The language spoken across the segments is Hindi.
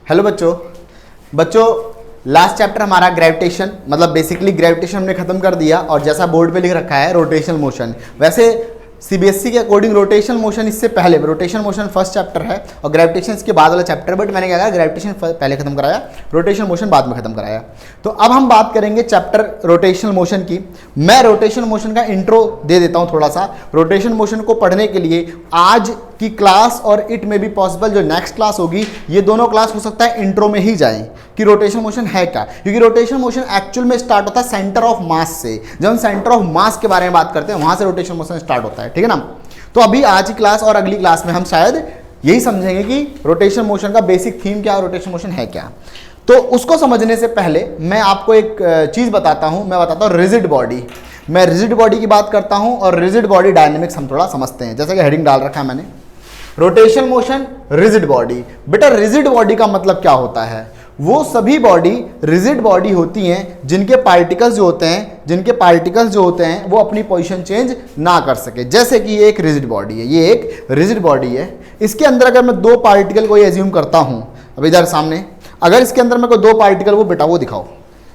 हेलो बच्चों लास्ट चैप्टर हमारा ग्रेविटेशन, मतलब बेसिकली ग्रेविटेशन हमने खत्म कर दिया और जैसा बोर्ड पे लिख रखा है रोटेशनल मोशन। वैसे सीबीएसई के अकॉर्डिंग रोटेशनल मोशन इससे पहले, रोटेशनल मोशन फर्स्ट चैप्टर है और ग्रेविटेशन इसके बाद वाला चैप्टर, बट मैंने क्या कहा ग्रेविटेशन पहले खत्म कराया, रोटेशनल मोशन बाद में खत्म कराया। तो अब हम बात करेंगे चैप्टर रोटेशनल मोशन की। मैं रोटेशनल मोशन का इंट्रो दे देता हूं थोड़ा सा। रोटेशनल मोशन को पढ़ने के लिए आज की क्लास और इट में भी पॉसिबल जो नेक्स्ट क्लास होगी, ये दोनों क्लास हो सकता है इंट्रो में ही जाएं कि रोटेशनल मोशन है क्या, क्योंकि रोटेशनल मोशन एक्चुअल में स्टार्ट होता है सेंटर ऑफ मास से। जब हम सेंटर ऑफ मास के बारे में बात करते हैं वहां से रोटेशनल मोशन स्टार्ट होता है, ठीक है ना। तो अभी आज की क्लास और अगली क्लास में हम शायद यही समझेंगे कि रोटेशनल मोशन का बेसिक थीम क्या है, रोटेशनल मोशन है क्या। तो उसको समझने से पहले मैं आपको एक चीज बताता हूं, मैं बताता हूं रिजिड बॉडी। मैं रिजिड बॉडी की बात करता हूं और रिजिड बॉडी डायनेमिक्स हम थोड़ा समझते हैं, जैसे कि हेडिंग डाल रखा है मैंने, रोटेशनल मोशन रिजिड बॉडी। बेटा रिजिड बॉडी का मतलब क्या होता है? वो सभी बॉडी रिजिड बॉडी होती हैं जिनके पार्टिकल्स जो होते हैं वो अपनी पोजीशन चेंज ना कर सके। जैसे कि ये एक रिजिड बॉडी है, ये एक रिजिड बॉडी है। इसके अंदर अगर मैं दो पार्टिकल को एज्यूम करता हूं, अब इधर सामने अगर इसके अंदर मैं कोई दो पार्टिकल, वो बेटा वो दिखाओ,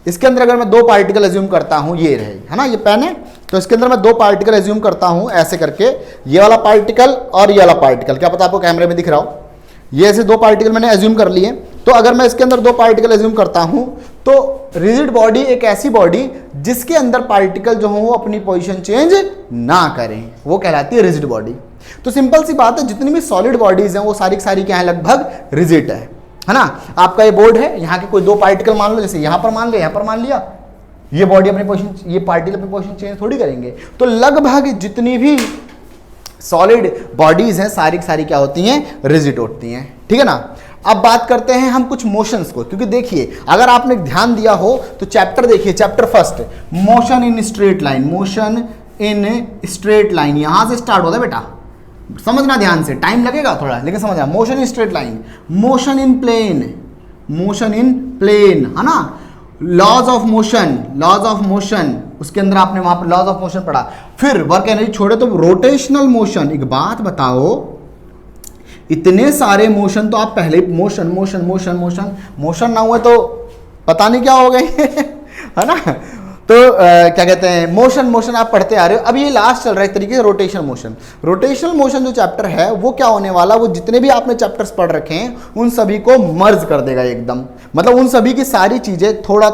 इसके अंदर अगर मैं दो पार्टिकल एज्यूम करता हूं, ये रहे है ना, ये पेन है, तो इसके अंदर मैं दो पार्टिकल एज्यूम करता हूं ऐसे करके, ये वाला पार्टिकल और ये वाला पार्टिकल, क्या पता आपको कैमरे में दिख रहा हो, ये ऐसे दो पार्टिकल मैंने एज्यूम कर लिए। तो अगर मैं इसके अंदर दो पार्टिकल एज्यूम करता हूं तो रिजिड बॉडी एक ऐसी बॉडी जिसके अंदर पार्टिकल जो हो वो अपनी पोजीशन चेंज ना करें, वो कहलाती है रिजिड बॉडी। तो सिंपल सी बात है, जितनी भी सॉलिड बॉडीज हैं वो सारी की सारी क्या है, लगभग रिजिड है ना। आपका ये बोर्ड है, यहाँ के कोई दो पार्टिकल मान लो, जैसे यहाँ पर मान लिया, यहाँ पर मान लिया, ये बॉडी अपनी पोजीशन, ये पार्टिकल अपनी पोजीशन चेंज थोड़ी करेंगे। तो लगभग जितनी भी सॉलिड बॉडीज हैं सारी की सारी क्या होती हैं, रिजिड होती हैं, ठीक है ना। अब बात करते हैं हम कुछ मोशंस को, क्योंकि देखिए अगर आपने ध्यान दिया हो तो चैप्टर देखिए, chapter first motion in straight line, motion in straight line यहां से स्टार्ट होता है बेटा, समझना ध्यान से, टाइम लगेगा थोड़ा लेकिन समझना। Motion in straight line, motion in plane, motion in plane है ना, लॉज ऑफ मोशन, उसके अंदर आपने वहां पर लॉज ऑफ मोशन पढ़ा। फिर वर्क एनर्जी छोड़े तो रोटेशनल मोशन। एक बात बताओ, इतने सारे मोशन तो आप पहले मोशन ना हुए तो पता नहीं क्या हो गए है ना। तो क्या कहते हैं, मोशन आप पढ़ते आ रहे हो। अब ये लास्ट चल रहा है एक तरीके से रोटेशनल मोशन जो चैप्टर है वो क्या होने वाला, वो जितने भी आपने चैप्टर्स पढ़ रखे हैं उन सभी को मर्ज कर देगा एकदम, मतलब उन सभी की सारी चीजें थोड़ा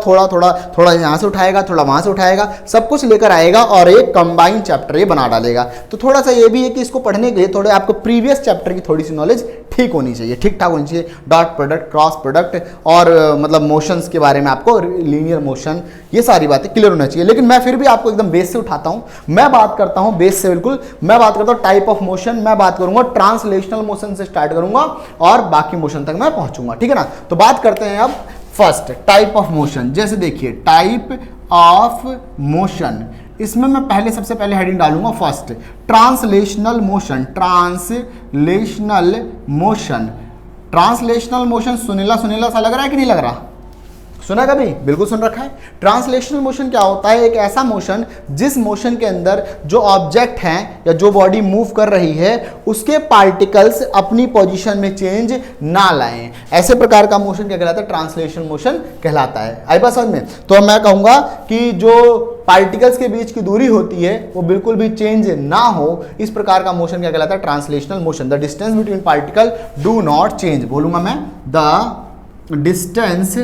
यहाँ से उठाएगा, थोड़ा वहां से उठाएगा, सब कुछ लेकर आएगा और एक कंबाइन चैप्टर ये बना डालेगा। तो थोड़ा सा ये भी है कि इसको पढ़ने के लिए थोड़े आपको प्रीवियस चैप्टर की थोड़ी सी नॉलेज ठीक होनी चाहिए, ठीक ठाक होनी चाहिए। डॉट प्रोडक्ट, क्रॉस प्रोडक्ट और मतलब मोशंस के बारे में आपको, लीनियर मोशन, ये सारी बातें क्लियर होना चाहिए। लेकिन मैं फिर भी आपको एकदम बेस से उठाता हूं, मैं बात करता हूं बेस से, बिल्कुल मैं बात करता हूं टाइप ऑफ मोशन, मैं बात करूंगा ट्रांसलेशनल मोशन से स्टार्ट करूंगा और बाकी मोशन तक मैं पहुंचूंगा, ठीक है ना। तो बात करते हैं अब फर्स्ट टाइप ऑफ मोशन। जैसे देखिए टाइप ऑफ मोशन, इसमें मैं पहले सबसे पहले हेडिंग डालूंगा first translational motion. Translational motion Sunila सा लग रहा है कि नहीं लग रहा? सुना कभी? बिल्कुल सुन रखा है। ट्रांसलेशनल मोशन क्या होता है? एक ऐसा मोशन जिस मोशन के अंदर जो ऑब्जेक्ट हैं या जो बॉडी मूव कर रही है उसके पार्टिकल्स अपनी पोजीशन में चेंज ना लाएं, ऐसे प्रकार का मोशन क्या कहलाता है? ट्रांसलेशनल मोशन कहलाता है। आई बात समझ में? तो मैं कहूंगा कि जो पार्टिकल्स के बीच की दूरी होती है वो बिल्कुल भी चेंज ना हो, इस प्रकार का मोशन क्या कहलाता है? Translational motion. The distance between particle do not change, बोलूंगा मैं, the distance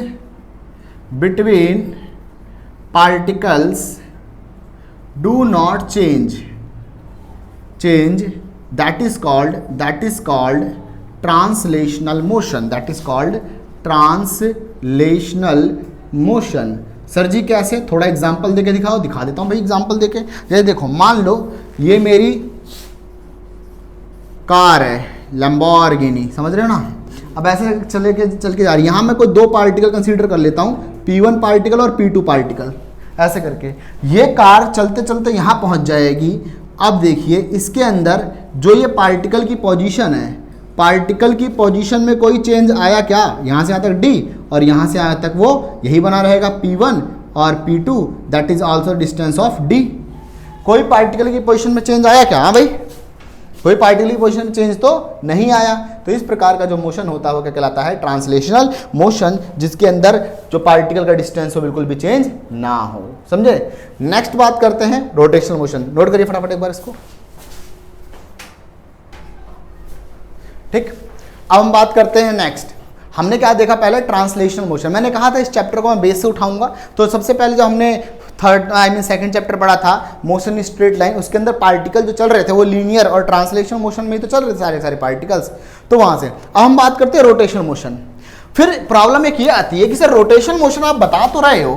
between particles do not change, that is called translational motion। Sir ji कैसे? थोड़ा एग्जांपल देके दिखाओ। दिखा देता हूं भाई एग्जांपल देके। जैसे देखो, मान लो ये मेरी कार है लैम्बोर्गिनी, समझ रहे हो ना। अब ऐसे चल के जा रही है, यहां मैं कोई दो पार्टिकल कंसीडर कर लेता हूं, P1 पार्टिकल और P2 पार्टिकल, ऐसे करके ये कार चलते चलते यहां पहुंच जाएगी। अब देखिए इसके अंदर जो ये पार्टिकल की पोजीशन है, पार्टिकल की पोजीशन में कोई चेंज आया क्या? यहां से यहां तक D और यहां से यहां तक वो यही बना रहेगा P1 और P2, that is also distance of D। कोई पार्टिकल की पोजीशन में चेंज आया क्या? हाँ भाई, कोई पार्टिकल की पोजीशन चेंज तो नहीं आया। तो इस प्रकार का जो मोशन होता है वो क्या कहलाता है, ट्रांसलेशनल मोशन, जिसके अंदर जो पार्टिकल का डिस्टेंस हो बिल्कुल भी चेंज ना हो। समझे। नेक्स्ट बात करते हैं रोटेशनल मोशन। नोट करिए फटाफट एक बार इसको। ठीक, अब हम बात करते हैं नेक्स्ट। हमने क्या देखा पहले, ट्रांसलेशनल मोशन। मैंने कहा था इस चैप्टर को मैं बेस से उठाऊंगा। तो सबसे पहले जो हमने सेकंड चैप्टर पढ़ा था मोशन इन स्ट्रेट लाइन, उसके अंदर पार्टिकल जो चल रहे थे वो लीनियर और ट्रांसलेशनल मोशन में ही तो चल रहे थे सारे सारे पार्टिकल्स। तो वहां से अब हम बात करते हैं रोटेशनल मोशन। फिर प्रॉब्लम एक ये आती है कि सर रोटेशनल मोशन आप बता तो रहे हो,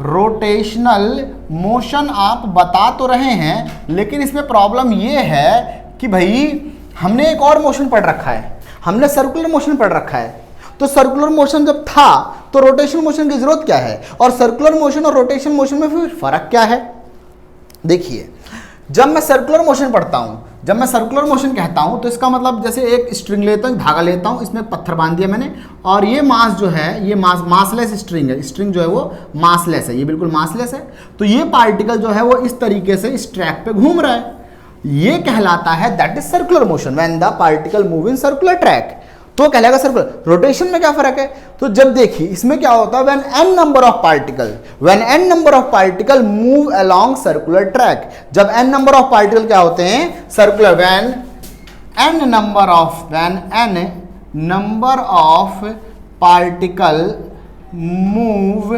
रोटेशनल मोशन आप बता तो रहे हैं, लेकिन इसमें प्रॉब्लम ये है कि भाई हमने एक और मोशन पढ़ रखा है, हमने सर्कुलर मोशन पढ़ रखा है। तो सर्कुलर मोशन जब था तो रोटेशनल मोशन की जरूरत क्या है, और सर्कुलर मोशन और रोटेशनल मोशन में फिर फर्क क्या है। देखिए, जब मैं सर्कुलर मोशन पढ़ता हूं, जब मैं सर्कुलर मोशन कहता हूं तो इसका मतलब जैसे एक स्ट्रिंग लेता हूं, धागा लेता हूं, इसमें पत्थर बांध दिया मैंने, और ये मास जो है ये मासलेस स्ट्रिंग है। स्ट्रिंग जो है वो मासलेस है, ये बिल्कुल मासलेस है। तो ये पार्टिकल जो है वो इस तरीके से इस ट्रैक पे घूम रहा है, ये कहलाता है that is circular motion when the particle move in circular track. तो कहलाएगा सर्कुलर। रोटेशन में क्या फर्क है, तो जब देखिए इसमें क्या होता है, when n number of particle move along circular track. जब n नंबर ऑफ पार्टिकल क्या होते हैं, circular, when n number of particle move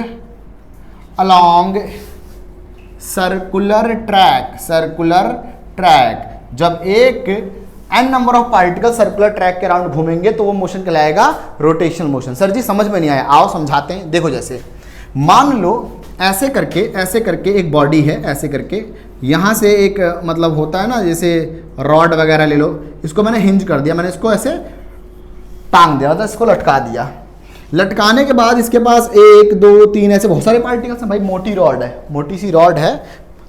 along circular track, जब एक n number of particle circular track के अराउंड घूमेंगे तो वो मोशन कहलाएगा रोटेशनल मोशन। सर जी समझ में नहीं आया, आओ समझाते हैं। देखो, जैसे मान लो ऐसे करके एक बॉडी है, ऐसे करके यहाँ से एक मतलब होता है ना, जैसे रॉड वगैरह ले लो, इसको मैंने हिंज कर दिया, मैंने इसको ऐसे टांग दिया था, इसको लटका दिया। लटकाने के बाद इसके पास 1 2 3 ऐसे बहुत सारे पार्टिकल्स हैं भाई, मोटी सी रॉड है,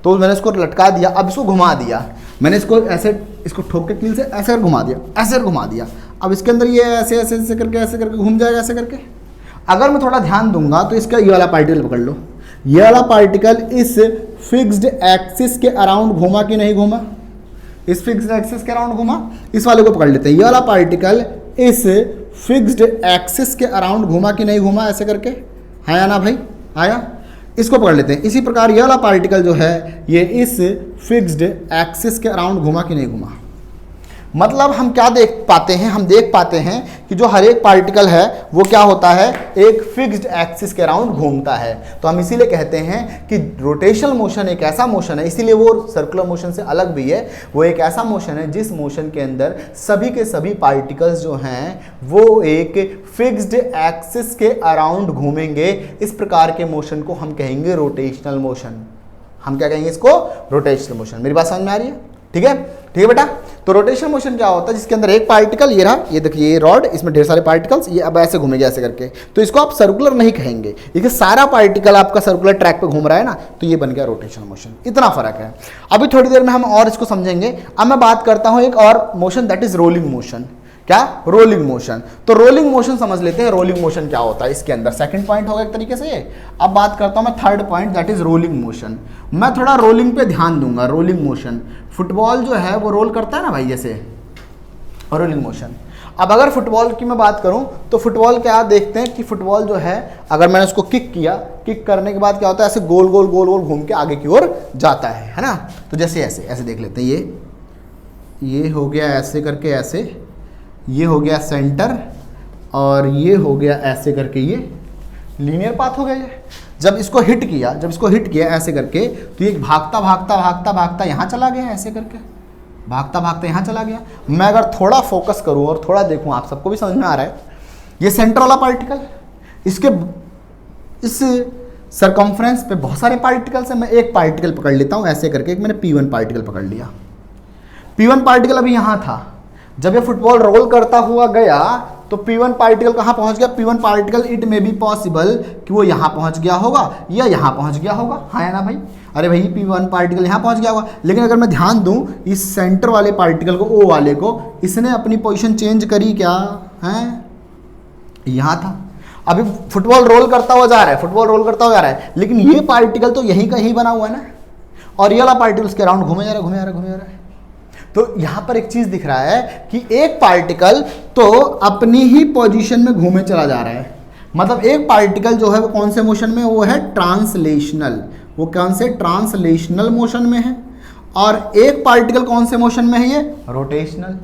तो मैंने इसको लटका दिया। अब इसको घुमा दिया, मैंने इसको ऐसे, इसको ठोक के कील से ऐसे घुमा दिया। अब इसके अंदर ये ऐसे करके घूम जाएगा, ऐसे करके। अगर मैं थोड़ा ध्यान दूंगा तो इसका ये वाला पार्टिकल पकड़ लो, ये वाला पार्टिकल इस फिक्स्ड एक्सिस के अराउंड घूमा कि नहीं घूमा, इस फिक्स्ड एक्सिस के अराउंड घूमा। इस वाले को पकड़ लेते हैं, ये वाला पार्टिकल इस फिक्स्ड एक्सिस के अराउंड घूमा कि नहीं घूमा, ऐसे करके। आया ना भाई, आया। इसको पकड़ लेते हैं। इसी प्रकार ये वाला पार्टिकल जो है ये इस फिक्स्ड एक्सिस के अराउंड घुमा कि नहीं घुमा। मतलब हम क्या देख पाते हैं, हम देख पाते हैं कि जो हर एक पार्टिकल है वो क्या होता है, एक फिक्स्ड एक्सिस के अराउंड घूमता है। तो हम इसीलिए कहते हैं कि रोटेशनल मोशन एक ऐसा मोशन है, इसीलिए वो सर्कुलर मोशन से अलग भी है। वो एक ऐसा मोशन है जिस मोशन के अंदर सभी के सभी पार्टिकल्स जो हैं वो एक फिक्स्ड एक्सिस के अराउंड घूमेंगे। इस प्रकार के मोशन को हम कहेंगे रोटेशनल मोशन। हम क्या कहेंगे इसको, रोटेशनल मोशन। मेरी बात समझ में आ रही है? ठीक है बेटा। तो रोटेशनल मोशन क्या होता है, जिसके अंदर एक पार्टिकल, ये रहा, ये देखिए ये रॉड, इसमें ढेर सारे पार्टिकल्स, ये अब ऐसे घूमेंगे ऐसे करके, तो इसको आप सर्कुलर नहीं कहेंगे, क्योंकि सारा पार्टिकल आपका सर्कुलर ट्रैक पे घूम रहा है ना, तो ये बन गया रोटेशनल मोशन। इतना फर्क है। अभी थोड़ी देर में हम और इसको समझेंगे। अब मैं बात करता हूं एक और motion, that is rolling motion. क्या, रोलिंग मोशन। तो रोलिंग मोशन समझ लेते हैं, रोलिंग मोशन क्या होता है इसके अंदर। सेकंड पॉइंट होगा एक तरीके से ये। अब बात करता हूं मैं third point, that is rolling motion. मैं थोड़ा रोलिंग पे ध्यान दूंगा। रोलिंग मोशन, फुटबॉल जो है वो रोल करता है ना भाई, जैसे रोलिंग मोशन। अब अगर फुटबॉल की मैं बात करूं तो फुटबॉल क्या देखते हैं कि फुटबॉल जो है, अगर मैंने उसको किक किया, किक करने के बाद क्या होता है, ऐसे गोल गोल गोल गोल घूम के आगे की ओर जाता है ना। तो जैसे ऐसे ऐसे देख लेते हैं, ये हो गया ऐसे करके, ऐसे ये हो गया सेंटर, और ये हो गया ऐसे करके, ये लीनियर पाथ हो गया ये। जब इसको हिट किया ऐसे करके, तो ये भागता भागता भागता भागता यहाँ चला गया, ऐसे करके भागता भागता यहाँ चला गया। मैं अगर थोड़ा फोकस करूँ और थोड़ा देखूँ, आप सबको भी समझ में आ रहा है, ये सेंटर वाला पार्टिकल, इसके इस सरकमफ्रेंस पे बहुत सारे पार्टिकल्स हैं। मैं एक पार्टिकल पकड़ लेता हूँ ऐसे करके, एक मैंने P1 पार्टिकल पकड़ लिया। P1 पार्टिकल अभी यहाँ था, जब ये फुटबॉल रोल करता हुआ गया तो P1 पार्टिकल कहाँ पहुँच गया, P1 particle it may be possible कि वो यहाँ पहुँच गया होगा या यहाँ पहुँच गया होगा। हाँ या ना भाई, अरे भाई P1 पार्टिकल यहाँ पहुँच गया होगा। लेकिन अगर मैं ध्यान दूँ इस सेंटर वाले पार्टिकल को, O वाले को, इसने अपनी पोजीशन चेंज करी क्या है, यहाँ था। अभी फुटबॉल रोल करता हुआ जा रहा है, लेकिन ये पार्टिकल तो यहीं का ही बना हुआ है ना, और ये वाला पार्टिकल उसके अराउंड घूमे जा रहा है। तो यहां पर एक चीज दिख रहा है कि एक पार्टिकल तो अपनी ही पोजीशन में घूमे चला जा रहा है, मतलब एक पार्टिकल जो है वो कौन से मोशन में, वो है ट्रांसलेशनल, वो कौन से ट्रांसलेशनल मोशन में है, और एक पार्टिकल कौन से मोशन में है, ये रोटेशनल।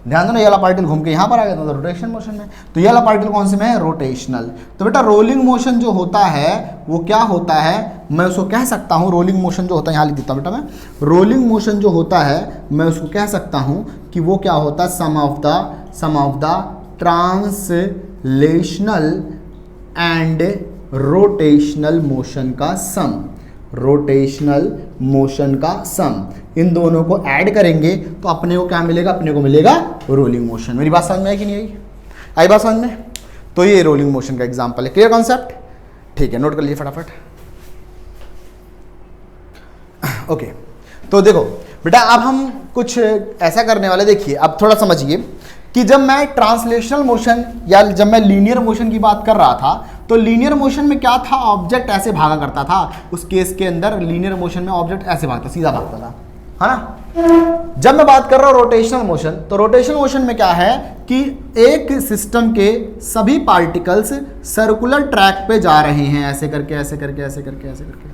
ध्यान दो ना, ये वाला पार्टिकल घूम के यहाँ पर आ गया तो रोटेशन मोशन में, तो ये वाला पार्टिकल कौन से में है, रोटेशनल। तो बेटा रोलिंग मोशन जो होता है वो क्या होता है, मैं उसको कह सकता हूँ, रोलिंग मोशन जो होता है, यहाँ लिख देता हूँ बेटा मैं, रोलिंग मोशन जो होता है मैं उसको कह सकता हूँ कि वो क्या होता है, sum of the translational and rotational motion का सम, रोटेशनल मोशन का सम, इन दोनों को ऐड करेंगे तो अपने को क्या मिलेगा, अपने को मिलेगा रोलिंग मोशन। मेरी बात समझ में आई कि नहीं आई, आई बात समझ में? तो ये रोलिंग मोशन का एग्जांपल है। Clear concept? ठीक है, नोट कर लीजिए फटाफट। ओके, तो देखो बेटा अब हम कुछ ऐसा करने वाले, देखिए अब थोड़ा समझिए कि जब मैं ट्रांसलेशनल मोशन या जब मैं लीनियर मोशन की बात कर रहा था, तो लीनियर मोशन में क्या था, ऑब्जेक्ट ऐसे भागा करता था। उस केस के अंदर लीनियर मोशन में ऑब्जेक्ट ऐसे भागता, सीधा भागता था, है ना। जब मैं बात कर रहा हूं रोटेशनल मोशन, तो रोटेशनल मोशन में क्या है कि एक सिस्टम के सभी पार्टिकल्स सर्कुलर ट्रैक पे जा रहे हैं, ऐसे करके ऐसे करके ऐसे करके ऐसे करके।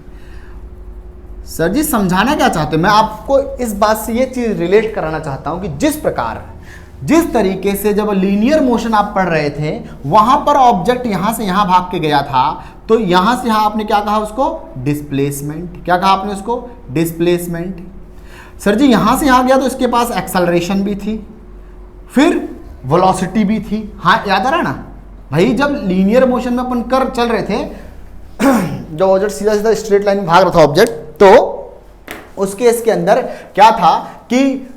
सर जी समझाना क्या चाहते हो, मैं आपको इस बात से ये चीज रिलेट कराना चाहता हूं कि जिस तरीके से जब लीनियर मोशन आप पढ़ रहे थे, वहां पर ऑब्जेक्ट यहां से यहां भाग के गया था, तो यहां से यहां आपने क्या कहा उसको, डिस्प्लेसमेंट। क्या कहा आपने उसको, डिस्प्लेसमेंट। सर जी यहां से यहां गया तो इसके पास एक्सेलरेशन भी थी, फिर वेलोसिटी भी थी। हाँ याद आ रहा है ना भाई, जब लीनियर मोशन में अपन कर चल रहे थे, जब ऑब्जेक्ट सीधा सीधा स्ट्रेट लाइन में भाग रहा था ऑब्जेक्ट, तो उस केस के अंदर क्या था कि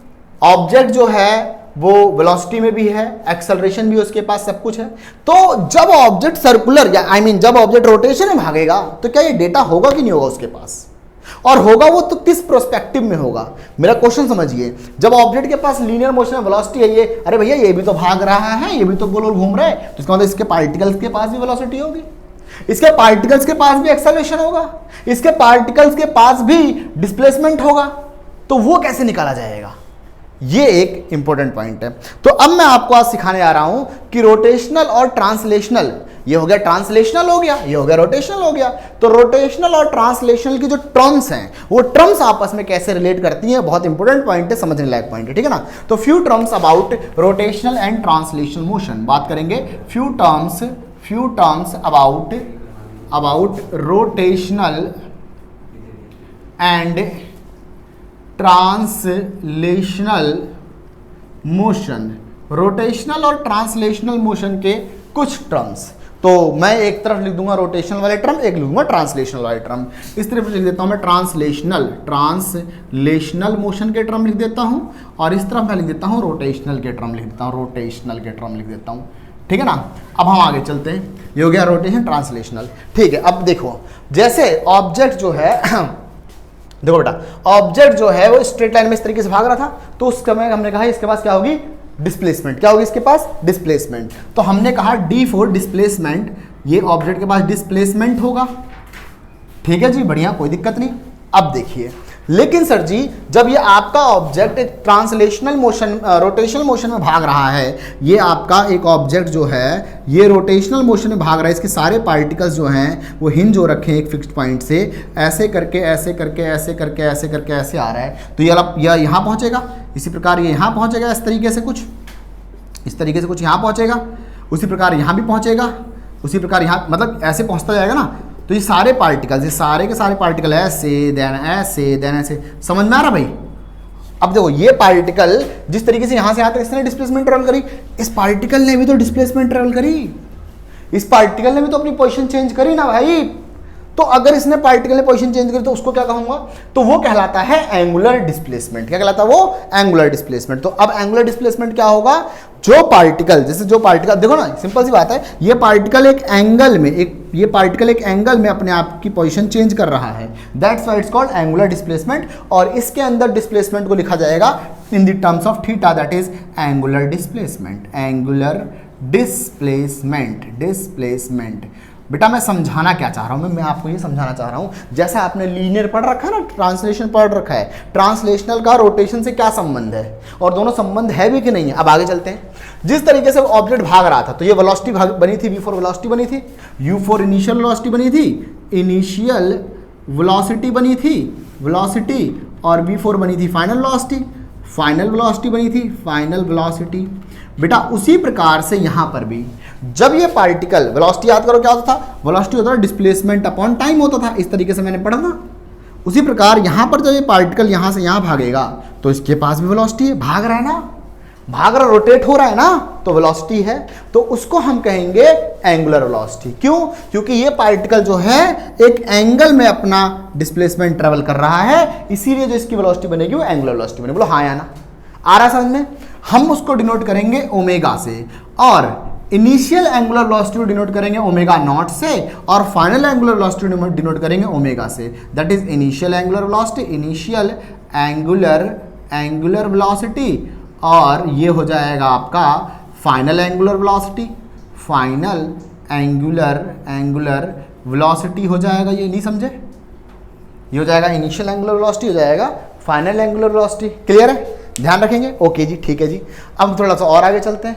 ऑब्जेक्ट जो है वो वेलोसिटी में भी है, एक्सेलरेशन भी उसके पास, सब कुछ है। तो जब ऑब्जेक्ट सर्कुलर या जब ऑब्जेक्ट रोटेशन में भागेगा, तो क्या ये डेटा होगा कि नहीं होगा उसके पास, और होगा वो तो किस प्रोस्पेक्टिव में होगा। मेरा क्वेश्चन समझिए, जब ऑब्जेक्ट के पास लीनियर मोशन में वेलोसिटी है, ये अरे भैया ये भी तो भाग रहा है, ये भी तो गोल गोल घूम रहा है, तो इसका मतलब इसके पार्टिकल्स के पास भी वेलोसिटी होगी, इसके पार्टिकल्स के पास भी एक्सेलरेशन होगा, इसके पार्टिकल्स के पास भी डिस्प्लेसमेंट होगा। तो वो कैसे निकाला जाएगा, ये एक इंपॉर्टेंट पॉइंट है। तो अब मैं आपको आज सिखाने आ रहा हूं कि रोटेशनल और ट्रांसलेशनल, ये हो गया ट्रांसलेशनल हो गया, ये हो गया रोटेशनल हो गया। तो रोटेशनल और ट्रांसलेशनल की जो टर्म्स हैं, वो टर्म्स आपस में कैसे रिलेट करती हैं, बहुत इंपॉर्टेंट पॉइंट है, समझने लायक पॉइंट है, ठीक है ना। तो few terms about rotational and translational motion बात करेंगे। Few terms about rotational and translational motion, rotational और ट्रांसलेशनल मोशन के कुछ टर्म्स। तो मैं एक तरफ लिख दूंगा रोटेशनल वाले टर्म, एक लिखूंगा ट्रांसलेशनल वाले टर्म। इस तरफ लिख देता हूं मैं ट्रांसलेशनल मोशन के टर्म लिख देता हूं, और इस तरफ मैं लिख देता हूं रोटेशनल के टर्म लिख देता हूं, रोटेशनल के टर्म लिख देता हूं, ठीक है ना। अब हम आगे चलते हैं, ये हो गया रोटेशन ट्रांसलेशनल, ठीक है। अब देखो, जैसे ऑब्जेक्ट जो है देखो बेटा, ऑब्जेक्ट जो है वो स्ट्रेट लाइन में इस तरीके से भाग रहा था, तो उस समय हमने कहा इसके पास क्या होगी, डिस्प्लेसमेंट। क्या होगी इसके पास, डिस्प्लेसमेंट। तो हमने कहा डी फॉर डिस्प्लेसमेंट, ये ऑब्जेक्ट के पास डिस्प्लेसमेंट होगा, ठीक है जी, बढ़िया, कोई दिक्कत नहीं। अब देखिए, लेकिन सर जी जब ये आपका object translational motion, rotational motion में भाग रहा है, ये आपका एक ऑब्जेक्ट जो है ये रोटेशनल मोशन में भाग रहा है, इसके सारे पार्टिकल्स जो हैं वो हिंज हो रखे हैं एक फिक्स्ड पॉइंट से, ऐसे करके ऐसे करके ऐसे करके ऐसे करके ऐसे आ रहा है, तो ये यहाँ पहुँचेगा, इसी प्रकार ये यहाँ पहुँचेगा, इस तरीके से कुछ, इस तरीके से कुछ यहाँ पहुँचेगा, उसी प्रकार यहाँ भी पहुँचेगा, उसी प्रकार यहाँ, मतलब ऐसे पहुँचता जाएगा ना। तो ये सारे पार्टिकल्स, ये सारे के सारे पार्टिकल ऐसे देन ऐसे देन ऐसे, समझ में आ रहा भाई। अब देखो ये पार्टिकल जिस तरीके से यहां से यहां तक इसने डिस्प्लेसमेंट ट्रेवल करी, इस पार्टिकल ने भी तो डिस्प्लेसमेंट ट्रेवल करी, इस पार्टिकल ने भी तो अपनी पोजीशन चेंज करी ना भाई। तो अगर इसने पार्टिकल ने पोजीशन चेंज करी तो उसको क्या कहूंगा, तो वो कहलाता है एंगुलर डिस्प्लेसमेंट। क्या कहलाता है वो, एंगुलर डिस्प्लेसमेंट। तो अब एंगुलर डिस्प्लेसमेंट क्या होगा, जो पार्टिकल, जैसे जो पार्टिकल, देखो ना सिंपल सी बात है, ये पार्टिकल एक एंगल में, ये पार्टिकल एक एंगल में अपने आप की पोजीशन चेंज कर रहा है, that's why it's called angular displacement. और इसके अंदर डिस्प्लेसमेंट को लिखा जाएगा in the terms of theta, that is angular displacement, angular displacement, displacement. बेटा मैं समझाना क्या चाह रहा हूँ, मैं आपको ये समझाना चाह रहा हूँ, जैसा आपने लीनियर पढ़ रखा है ना, ट्रांसलेशन पढ़ रखा है, ट्रांसलेशनल का रोटेशन से क्या संबंध है और दोनों संबंध है भी कि नहीं है। अब आगे चलते हैं। जिस तरीके से ऑब्जेक्ट भाग रहा था तो ये वेलोसिटी बनी थी, v4 वेलोसिटी बनी थी, u4 इनिशियल वेलोसिटी बनी थी, इनिशियल वेलोसिटी बनी थी, वेलोसिटी, और v4 बनी थी फाइनल वेलोसिटी, फाइनल वेलोसिटी बनी थी, फाइनल वेलोसिटी। बेटा उसी प्रकार से यहां पर भी जब ये पार्टिकल, वेलोसिटी याद करो क्या होता था, वेलोसिटी होता था डिस्प्लेसमेंट अपॉन टाइम होता था, इस तरीके से मैंने पढ़ा था। उसी प्रकार यहां पर जब ये पार्टिकल यहां से यहां भागेगा तो इसके पास भी वेलोसिटी है, भाग रहा है ना, भाग रहा, रोटेट हो रहा है ना, तो वेलोसिटी है, तो उसको हम कहेंगे एंगुलर वेलोसिटी। क्यों? क्योंकि ये पार्टिकल जो है एक एंगल में अपना डिस्प्लेसमेंट ट्रेवल कर रहा है, इसीलिए जो इसकी वेलोसिटी बनेगी वो एंगुलर वेलोसिटी बनेगी। बोलो हाँ या ना, आ रहा समझ में? हम उसको डिनोट करेंगे ओमेगा से, और इनिशियल एंगुलर वेलोसिटी को डिनोट करेंगे ओमेगा नॉट से, और फाइनल एंगुलर वेलोसिटी डिनोट करेंगे ओमेगा से। That is initial angular velocity, initial angular velocity, और ये हो जाएगा आपका final angular velocity, final angular velocity हो जाएगा। ये नहीं समझे? ये हो जाएगा इनिशियल एंगुलर वेलोसिटी, हो जाएगा फाइनल एंगुलर वेलोसिटी। क्लियर है? ध्यान रखेंगे? ओके जी, ठीक है जी। अब थोड़ा सा और आगे चलते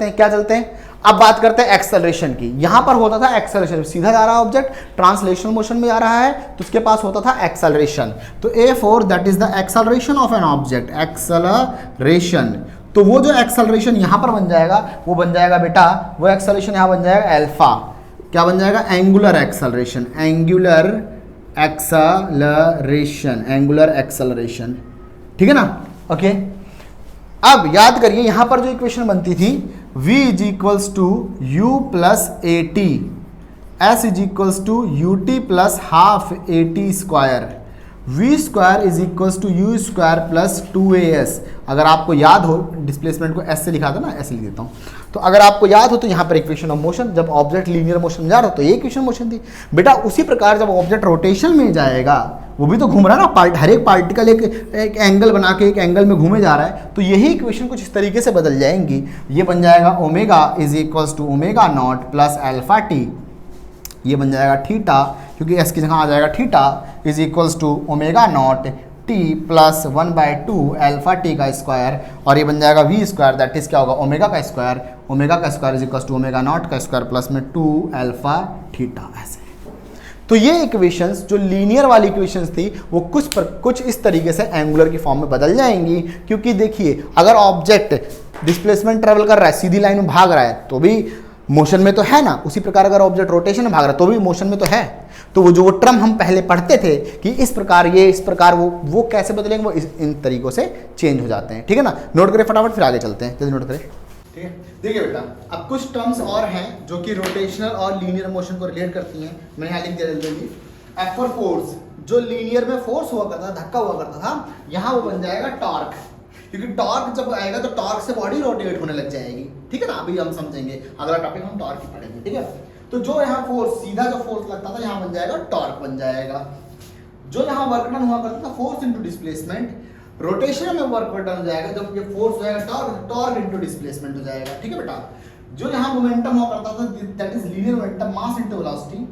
हैं, क्या चलते हैं? अब बात करते हैं एक्सेलरेशन की। यहां पर होता था एक्सेलरेशन, सीधा जा रहा है ऑब्जेक्ट, ट्रांसलेशनल मोशन में जा रहा है, तो उसके पास होता था एक्सेलरेशन। तो A4 that is the acceleration of an object, acceleration. तो वो जो एक्सेलरेशन यहां पर बन जाएगा वो बन जाएगा बेटा, वो एक्सेलरेशन यहां बन जाएगा अल्फा। क्या बन जाएगा? Angular acceleration, angular acceleration. ठीक है ना? ओके। अब याद करिए यहां पर जो इक्वेशन बनती थी, v is equals to u plus a t, s is equals to u t plus half a t square, v square is equals to u square plus 2as। अगर आपको याद हो, डिस्प्लेसमेंट को s से लिखा था ना, ऐसे लिख देता हूँ। तो अगर आपको याद हो तो यहाँ पर इक्वेशन ऑफ मोशन, जब ऑब्जेक्ट लीनियर मोशन में जा रहा तो ये इक्वेशन मोशन थी बेटा। उसी प्रकार जब ऑब्जेक्ट रोटेशन में जाएगा, वो भी तो घूम रहा है ना, हर एक पार्टिकल एक एंगल बना के एक एंगल में घूमे जा रहा है, तो यही इक्वेशन कुछ इस तरीके से बदल जाएंगी। ये बन जाएगा omega is equals to omega naught plus alpha t, ये बन जाएगा थीटा, क्योंकि एस की जगह आ जाएगा theta, is equals to omega naught t plus 1/2 alpha t का स्क्वायर, और ये बन जाएगा वी स्क्वायर, दैट इज क्या होगा, ओमेगा का square is equals to omega naught का स्क्वायर प्लस में 2 अल्फा थीटा। ऐसे तो ये इक्वेशंस जो लीनियर वाली इक्वेशंस थी वो कुछ इस तरीके से एंगुलर की फॉर्म में बदल जाएंगी। क्योंकि देखिए अगर ऑब्जेक्ट डिस्प्लेसमेंट ट्रेवल कर रहा है, सीधी लाइन में भाग रहा है, तो भी मोशन में तो है ना। उसी प्रकार अगर ऑब्जेक्ट रोटेशन में भाग रहा है तो भी मोशन में तो है। तो वो जो टर्म हम पहले पढ़ते थे कि इस प्रकार ये, इस प्रकार वो कैसे बदलेंगे, वो इन तरीकों से चेंज हो जाते हैं। ठीक है ना? नोट करें फटाफट, फिर आगे चलते हैं, जल्दी नोट करें। ठीक है, देखिए बेटा अब कुछ टर्म्स और हैं जो कि रोटेशनल और लीनियर मोशन को रिलेट करती हैं। मैंने यहाँ लिख दिया जल्दी। एफ फॉर फोर्स, जो लीनियर में फोर्स हुआ करता था, धक्का हुआ करता था, यहाँ वो बन जाएगा टॉर्क, क्योंकि टॉर्क जब आएगा तो टॉर्क से बॉडी रोटेट होने लग जाएगी। ठीक है ना? अभी हम समझेंगे, अगला टॉपिक हम टॉर्क की पढ़ेंगे। ठीक है? तो जो यहाँ फोर्स, सीधा जो फोर्स लगता था यहाँ बन जाएगा टॉर्क बन जाएगा। जो यहाँ वर्क डन हुआ करता था, फोर्स इनटू डिस्प्लेसमेंट, रोटेशन में वर्क डन हो जाएगा, जब ये फोर्स हो जाएगा टॉर्क इनटू डिस्प्लेसमेंट हो जाएगा। ठीक है बेटा? जो यहाँ मोमेंटम हुआ करता था, that is linear momentum, mass into velocity.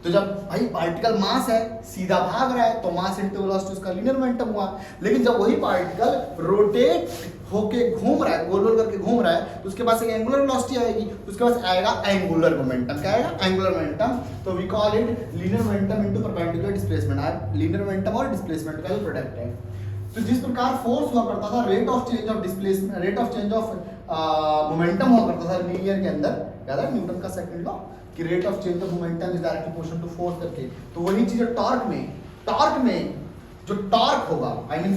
तो जब भाई पार्टिकल मास है, सीधा भाग रहा है, तो मास इनटू वेलोसिटी उसका लीनियर मोमेंटम हुआ। लेकिन जब वही पार्टिकल रोटेट होके घूम रहा है, गोल गोल करके घूम रहा है, तो उसके पास एक एंगुलर वेलोसिटी आएगी, उसके पास आएगा एंगुलर मोमेंटम। क्या आएगा? Angular momentum. तो we call it linear momentum into perpendicular displacement. Linear momentum और डिस्प्लेसमेंट का जो प्रोडक्ट है। तो जिस प्रकार फोर्स हुआ करता था, rate of change of displacement, rate of change of momentum हुआ करता था लीनियर के अंदर, याद है न्यूटन का सेकंड लॉ कि rate of change of momentum is directly proportional to force करके। तो वही चीज टॉर्क में जो टॉर्क होगा, आई मीन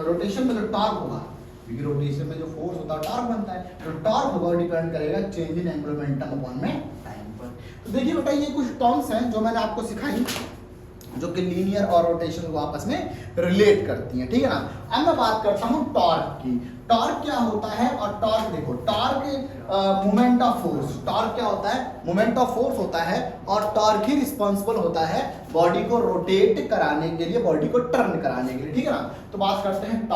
रोटेशन में जो टॉर्क होगा, क्योंकि रोटेशन में जो फोर्स होता है टॉर्क बनता है, तो टॉर्क होगा डिपेंड करेगा change in angular momentum upon में टाइम पर। तो देखिए बेटा ये कुछ टर्म्स हैं जो मैंने आपको सिखाई, जो कि लीनियर और रोटेशन को आपस में रिलेट करती हैं। ठीक है ना? अब मैं बात करता हूं टॉर्क की। टॉर्क क्या होता है? और टॉर्क देखो, torque moment of force. Torque क्या होता है? मोमेंट ऑफ फोर्स होता है, और टॉर्क ही रिस्पॉन्सिबल होता है बॉडी को रोटेट कराने के लिए, बॉडी को टर्न कराने के लिए। ठीक है ना? तो बात करते हैं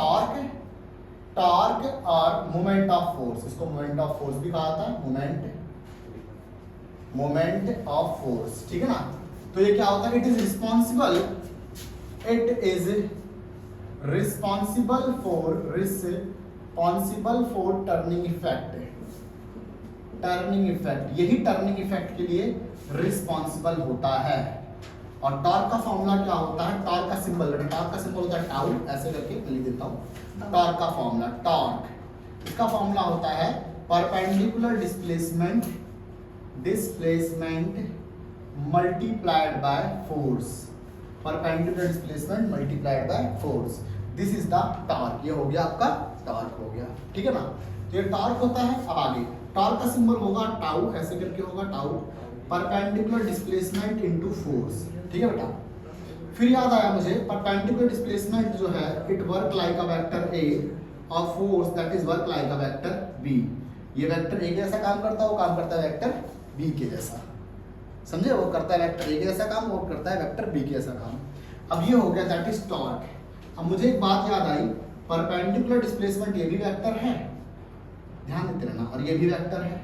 टॉर्क और मोमेंट ऑफ फोर्स। इसको मोमेंट ऑफ फोर्स भी कहा जाता है, मोमेंट मोमेंट ऑफ फोर्स, ठीक है ना। तो ये क्या होता है, it is responsible turning effect. Turning effect, यही टर्निंग इफेक्ट के लिए रिस्पॉन्सिबल होता है। और टॉर्क का फॉर्मूला क्या होता है, टॉर्क का सिंबल होता है टाउ, ऐसे करके लिख देता हूं। टॉर्क का फॉर्मूला, टॉर्क इसका फॉर्मूला होता है perpendicular displacement multiplied by force. Perpendicular displacement multiplied by force, this is the torque. ये हो गया आपका टॉर्क हो गया, ठीक है ना। तो ये टॉर्क होता है। अब आगे टॉर्क का सिंबल होगा टाउ, ऐसे करके होगा tau, perpendicular displacement into force, ठीक है बेटा। फिर याद आया मुझे, परपेंडिकुलर डिस्प्लेसमेंट जो है it work like a vector A और force that is work like a vector B. ये वेक्टर ए के जैसा काम करता है, वो काम करता है वेक्टर बी के जैसा, समझे। वो करता है वेक्टर ए के जैसा काम, वो करता है वेक्टर बी के जैसा काम। अब ये हो गया दैट इज टॉर्क। अब मुझे एक बात याद आई, परपेंडिकुलर डिस्प्लेसमेंट ये भी वेक्टर है, ध्यान देते रहना, और ये भी वेक्टर है,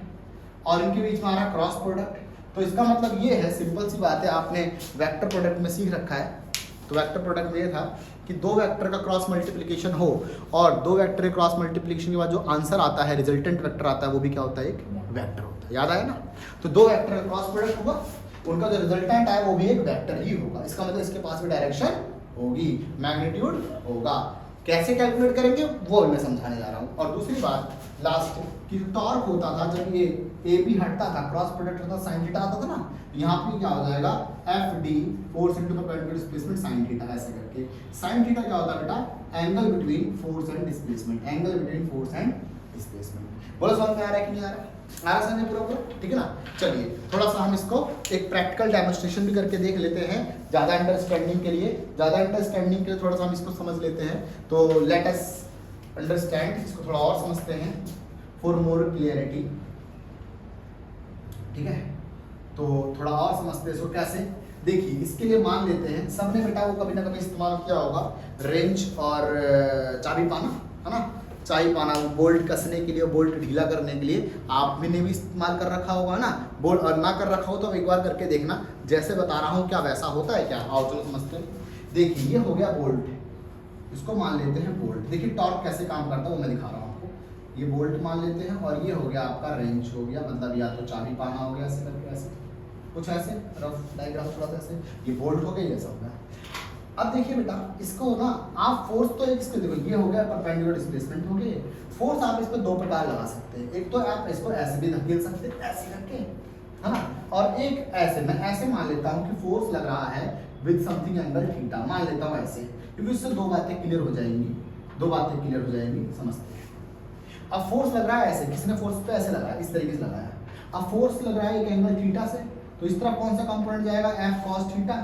और इनके बीच में आ रहा क्रॉस प्रोडक्ट। तो इसका मतलब ये है, सिंपल सी बात है, आपने वेक्टर प्रोडक्ट में सीख रखा है। तो वेक्टर प्रोडक्ट में ये था कि दो वेक्टर का क्रॉस मल्टीप्लिकेशन हो, और दो वेक्टर के क्रॉस मल्टीप्लिकेशन के बाद जो आंसर आता है, रिजल्टेंट वेक्टर आता है, वो भी क्या होता है, एक वेक्टर होता है। याद आया ना। तो दो वेक्टर का क्रॉस प्रोडक्ट होगा, उनका जो रिजल्टेंट आए वो भी एक वेक्टर ही होगा। इसका मतलब इसके पास भी डायरेक्शन होगी, मैग्नीट्यूड होगा। कैसे कैलकुलेट करेंगे वो मैं समझाने जा रहा हूँ। और दूसरी बात लास्ट कि टॉर्क होता था, जब ये ए बी हटता था, क्रॉस प्रोडक्ट होता, साइन थीटा आता था ना, यहाँ पे क्या हो जाएगा, F D force into perpendicular displacement sine theta, ऐसे करके। साइन थीटा क्या होता है बेटा, angle between force and displacement, angle between force and displacement. बोलो समझ में आ रहा है कि नहीं आ रहा है? आ रहा समझ पूरा, ठीक है ना। चलिए थोड़ा सा हम इसको एक प्रैक्टिकल डेमोन्स्ट्रेशन भी करके देख लेते हैं, ज़्यादा अंडरस्टैंडिंग के लिए थोड़ा सा हम इसको समझ लेते हैं। तो लेट अस अंडरस्टैंड, इसको थोड़ा और समझते हैं फॉर मोर क्लियरिटी, ठीक है। तो थोड़ा और समझते हैं इसको कैसे। देखिए इसके लिए मान लेते हैं, सबने बेटा वो कभी ना कभी इस्तेमाल किया होगा रेंच और चाबी पाना, है ना। चाबी पाना, बोल्ट कसने के लिए, बोल्ट ढीला करने के लिए आपने भी इस्तेमाल कर रखा होगा ना। बोल्ट और ना कर रखा हो तो एक बार करके देखना, जैसे बता रहा हूँ क्या वैसा होता है क्या। आओ चलो समझते हैं। देखिए ये हो गया बोल्ट, इसको मान लेते हैं बोल्ट। देखिए टॉर्क कैसे काम करता है वो मैं दिखा रहा हूँ आपको। ये बोल्ट मान लेते हैं, और ये हो गया आपका रेंच हो गया, मतलब या तो चाबी पाना हो गया, ऐसे करके, ऐसे कुछ ऐसे रफ डायग्राम थोड़ा सा ऐसे। ये बोल्ट हो गया, ये सब हो गया। अब देखिए बेटा इसको ना आप फोर्स तो एक इसको देखो, ये हो गया परपेंडिकुलर डिस्प्लेसमेंट हो गया। फोर्स आप इस पर दो प्रकार लगा सकते हैं, एक तो आप इसको ऐसे भी धकेल सकते हैं, ऐसे करके, है ना, और एक ऐसे। मैं ऐसे मान लेता हूँ कि फोर्स लग रहा है विद समथिंग एंगल थीटा, मान लेता हूँ ऐसे, क्योंकि इससे दो बातें क्लियर हो जाएंगी, समझते हैं। अब फोर्स लग रहा है ऐसे, किसने फोर्स पे ऐसे लगाया, इस तरीके से लगाया। अब फोर्स लग रहा है एक एंगल थीटा से, तो इस तरफ कौन सा कंपोनेंट जाएगा, F cos theta,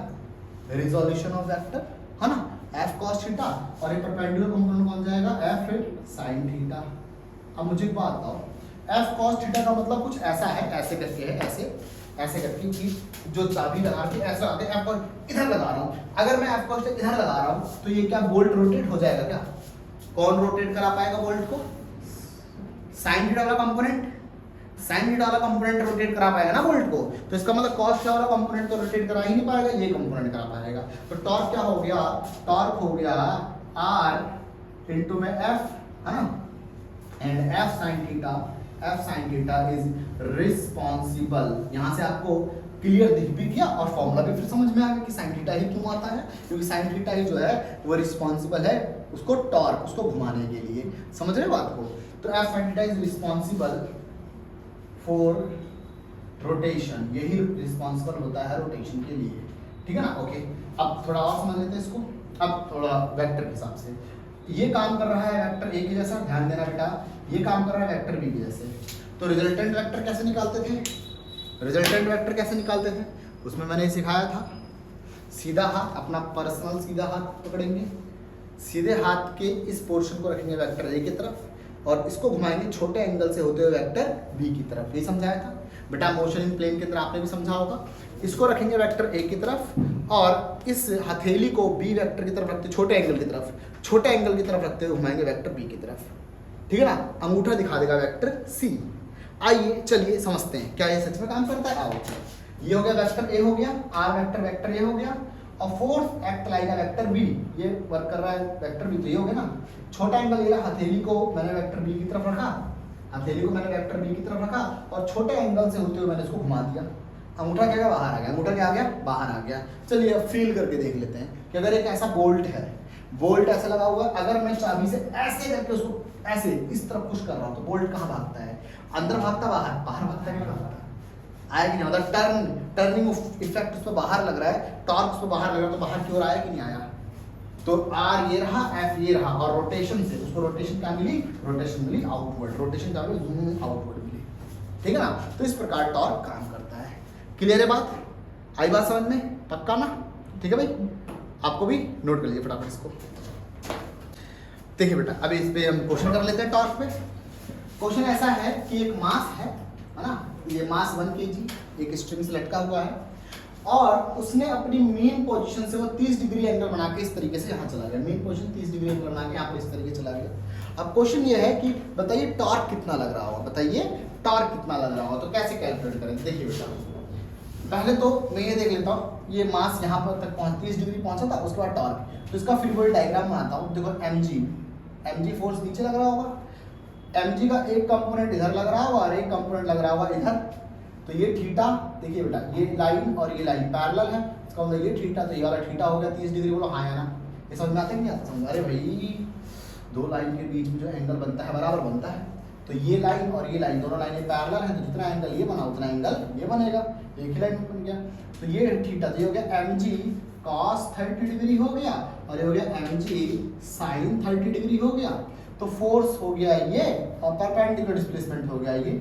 resolution of vector, है ना, एफ कॉस थीटा। और एक परपेंडिकुलर कंपोनेंट कौन जाएगा, एफ साइन थीटा। अब मुझे एक बात बताओ, एफ कॉस थीटा का मतलब कुछ ऐसा है, ऐसे करके है, ऐसे करके कि जो चाबी लगा के ऐसे आते हैं, एफ कॉस इधर लगा रहा हूँ। अगर मैं एफ कॉस इधर लगा रहा हूँ तो ये क्या बोल्ट रोटेट हो जाएगा क्या? कौन रोटेट करा पाएगा बोल्ट को? साइन थीटा वाला कंपोनेंट, साइन थीटा वाला कंपोनेंट रोटेट करा पाएगा ना बोल्ट को। तो इसका मतलब कॉस थीटा वाला कंपोनेंट तो रोटेट करा ही नहीं पाएगा, ये कंपोनेंट करा पाएगा। तो टॉर्क क्या हो गया, टॉर्क हो गया आर इनटू में एफ, है ना, and F sine theta is responsible. यहां से आपको क्लियर दिख भी गया और फॉर्मूला भी फिर समझ में आ गया कि साइन थीटा ही क्यों आता है, क्योंकि साइन थीटा ही जो है वो रिस्पॉन्सिबल है उसको टॉर्क, उसको घुमाने के लिए। समझ रहे बात को? तो F sine theta is responsible for rotation, यही रिस्पॉन्सिबल होता है रोटेशन के लिए, ठीक है ना। ओके, अब थोड़ा और समझ लेते हैं इसको। अब थोड़ा वेक्टर के हिसाब से, ये काम कर रहा है वेक्टर ए के जैसा, ध्यान देना बेटा, ये काम कर रहा है वेक्टर बी के जैसे। तो रिजल्टेंट वेक्टर कैसे निकालते थे, उसमें मैंने सिखाया था, सीधा हाथ, अपना पर्सनल सीधा हाथ पकड़ेंगे, सीधे हाथ के इस पोर्शन को रखेंगे वेक्टर ए की तरफ, और इसको घुमाएंगे छोटे एंगल से होते हुए वेक्टर बी की तरफ। ये समझाया था बेटा, मोशन इन प्लेन के अंदर आपने भी समझा होगा। इसको रखेंगे वेक्टर ए की तरफ, और इस हथेली को बी वेक्टर की तरफ रखते, छोटे एंगल की तरफ रखते हुए घुमाएंगे वेक्टर बी की तरफ, ठीक है ना। अंगूठा दिखा देगा वेक्टर सी, आइए चलिए समझते हैं क्या ये सच में काम करता है। आओ, ये हो गया वेक्टर ए हो गया, आर वेक्टर वेक्टर ए हो गया, और force act like vector B, ये वर्क कर रहा है वेक्टर बी, तो ये हो गया ना। छोटा एंगल ये रहा, हथेली को मैंने वेक्टर बी की तरफ रखा, हथेली को मैंने वेक्टर बी की तरफ रखा, और छोटे एंगल से होते हुए मैंने इसको घुमा दिया। अंगूठा क्या बाहर आ गया, अंगूठा क्या आ गया बाहर आ गया। चलिए अब फील करके देख लेते हैं कि अगर एक ऐसा बोल्ट है, बोल्ट ऐसे लगा हुआ है, अगर मैं चाबी से ऐसे करके उसको ऐसे इस तरफ पुश कर रहा हूं तो बोल्ट कहाँ भागता है, अंदर भागता बाहर, बाहर भागता है, भागता आया कि नहीं, मतलब टर्निंग इफेक्ट उस पर बाहर लग रहा है, टॉर्क उस पर बाहर लग रहा है, तो बाहर की ओर आया कि नहीं आया। तो आर ये रहा, एफ ये रहा, और रोटेशन से उसको रोटेशन क्या मिली, रोटेशन मिली आउटवर्ड, रोटेशन क्या मिली, जूम आउटवर्ड मिली, ठीक है ना। तो इस प्रकार टॉर्क काम करता है। क्लियर है बात, आई बात समझ में, पक्का ना, ठीक है भाई, आपको भी नोट कर लीजिए फटाफट इसको। देखिए बेटा अभी इस पे हम क्वेश्चन कर लेते हैं टॉर्क पे। क्वेश्चन ऐसा है कि एक मास है ना, ये मास 1 kg एक स्ट्रिंग से लटका हुआ है, और उसने अपनी मेन पोजीशन से वो 30 डिग्री एंगल बना के इस तरीके से यहाँ चला गया, मेन पोजीशन 30 डिग्री एंगल बना के यहाँ पे इस तरीके चला गया। अब क्वेश्चन ये है कि बताइए टॉर्क कितना लग रहा होगा, बताइए टॉर्क कितना लग रहा होगा, तो कैसे कैलकुलेट करें। देखिए बेटा पहले तो मैं ये देख लेता हूँ, ये मास यहाँ पर तक 30 डिग्री पहुंचा था, उसके बाद टॉर्क, तो इसका फिर वही डायग्राम बनाता हूँ। देखो mg फोर्स नीचे लग रहा होगा, mg का एक कंपोनेंट इधर लग रहा होगा और एक कंपोनेंट लग रहा होगा इधर, तो ये थीटा, देखिए बेटा ये लाइन और ये लाइन पैरेलल है, इसका मतलब ये थीटा, तो ये वाला थीटा हो गया 30 डिग्री, बोलो हाँ या ना, ये समझ में आता है नहीं आता समझ। अरे भाई दो लाइन के बीच में जो एंगल बनता है बराबर बनता है, तो ये लाइन और ये लाइन दोनों लाइनें पैरेलल हैं, तो जितना एंगल ये बना उतना एंगल ये बनेगा, एक ही लाइन बन गया। तो ये थीटा, तो ये हो गया mg cos 30 डिग्री हो गया, और ये हो गया mg sin 30 डिग्री हो गया। तो फोर्स हो गया ये, और परपेंडिकुलर डिस्प्लेसमेंट हो गया ये।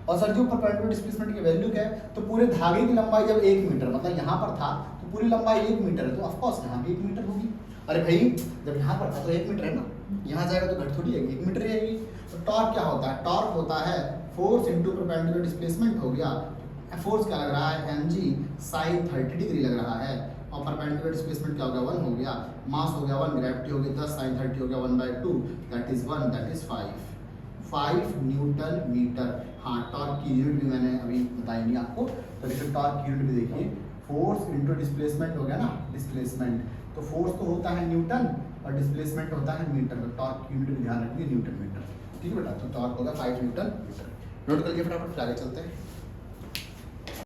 और सर जो परपेंडिकुलर डिस्प्लेसमेंट की वैल्यू क्या है, तो पूरे धागे की लंबाई जब 1 मीटर, मतलब यहाँ पर था तो पूरी लंबाई 1 मीटर है, तो ऑफकोर्स यहाँ भी 1 मीटर होगी। अरे भाई जब यहाँ पर था तो 1 मीटर है ना, यहाँ जाएगा तो घट थोड़ी है, 1 मीटर रहेगी। तो टॉर्क क्या होता है, टॉर्क होता है फोर्स इंटू परपेंडिकुलर डिस्प्लेसमेंट हो गया। फोर्स क्या लग रहा है, mg sin 30 डिग्री लग रहा है, और परपेंडिकुलर डिस्प्लेसमेंट क्या हो गया 1 हो गया, मास हो गया 1, ग्रेविटी हो गया 10, sin 30 हो गया 1/2, that is 1, that is 5 newton metre. हाँ टॉर्क की यूनिट भी मैंने अभी बताई नहीं आपको, तो देखिए टॉर्क की यूनिट भी देखिए, फोर्स इंटू डिस्प्लेसमेंट हो गया ना, डिस्प्लेसमेंट, तो फोर्स तो होता है न्यूटन और डिस्प्लेसमेंट होता है मीटर, तो टॉर्क की यूनिट भी ध्यान रखिए न्यूटन मीटर, ठीक है बेटा। तो टॉर्क होगा 5 न्यूटन मीटर, नोट करके फटाफट आगे चलते हैं।